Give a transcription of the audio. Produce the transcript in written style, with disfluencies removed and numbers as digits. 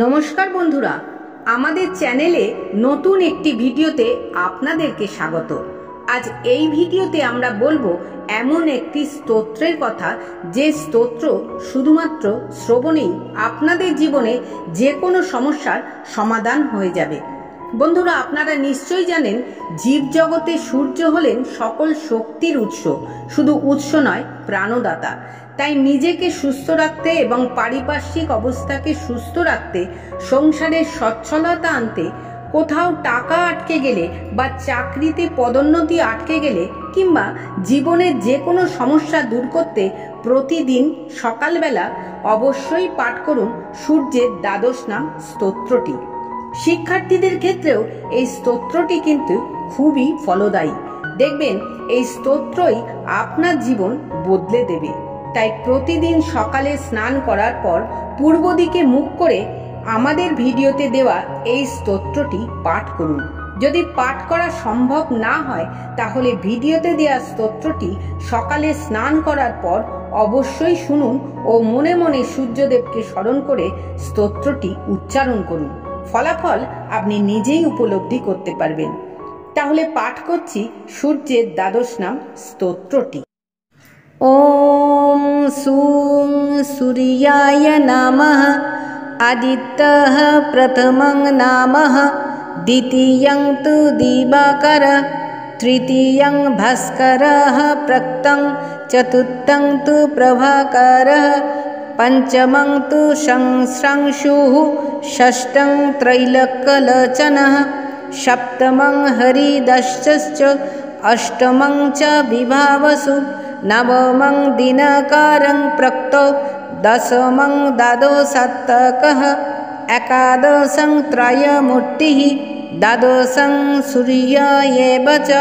নমস্কার বন্ধুরা, আমাদের চ্যানেলে নতুন একটি ভিডিওতে আপনাদেরকে স্বাগত। আজ এই ভিডিওতে আমরা বলবো এমন একটি স্তোত্রের কথা, যে স্তোত্র শুধুমাত্র শ্রবণেই আপনাদের জীবনে যে কোনো সমস্যার সমাধান হয়ে যাবে। বন্ধুরা, আপনারা নিশ্চয়ই জানেন জীবজগতে সূর্য হলেন সকল শক্তির উৎস, শুধু উৎস নয়, প্রাণদাতা। তাই নিজেকে সুস্থ রাখতে এবং পারিপার্শ্বিক অবস্থাকে সুস্থ রাখতে, সংসারের সচ্ছলতা আনতে, কোথাও টাকা আটকে গেলে বা চাকরিতে পদোন্নতি আটকে গেলে কিংবা জীবনের যে কোনো সমস্যা দূর করতে প্রতিদিন সকালবেলা অবশ্যই পাঠ করুন সূর্যের দ্বাদশ নাম স্তোত্রটি। শিক্ষার্থীদের ক্ষেত্রেও এই স্তোত্রটি কিন্তু খুবই ফলদায়ী। দেখবেন এই স্তোত্রই আপনার জীবন বদলে দেবে। তাই প্রতিদিন সকালে স্নান করার পর পূর্ব দিকে মুখ করে আমাদের ভিডিওতে দেওয়া এই স্তোত্রটি পাঠ করুন। যদি পাঠ করা সম্ভব না হয় তাহলে ভিডিওতে দেওয়া স্তোত্রটি সকালে স্নান করার পর অবশ্যই শুনুন ও মনে মনে সূর্যদেবকে স্মরণ করে স্তোত্রটি উচ্চারণ করুন। ফলাফল আপনি নিজেই উপলব্ধি করতে পারবেন। তাহলে পাঠ করছি সূর্যের দ্বাদশ নাম স্তোত্রটি। ওম সুং সূর্যায় নমঃ। আদিত্যঃ প্রথমং নামঃ। দ্বিতীয়ং তু দিবাকরঃ। তৃতীয়ং ভাস্করঃ প্রক্তং। চতুর্থং তু প্রভাকরঃ। পঞ্চমং তু সংশ্রাংশুঃ। ষষ্ঠং त्रैलोक्यलोचनः। सप्तमं हरिदश्च। अष्टमं च विभावसु। नवमं दिनकरं प्रक्तो। दशमं द्वादशोत्तकः। एकादशं त्रयमूर्तिः। द्वादशं सूर्य एव च।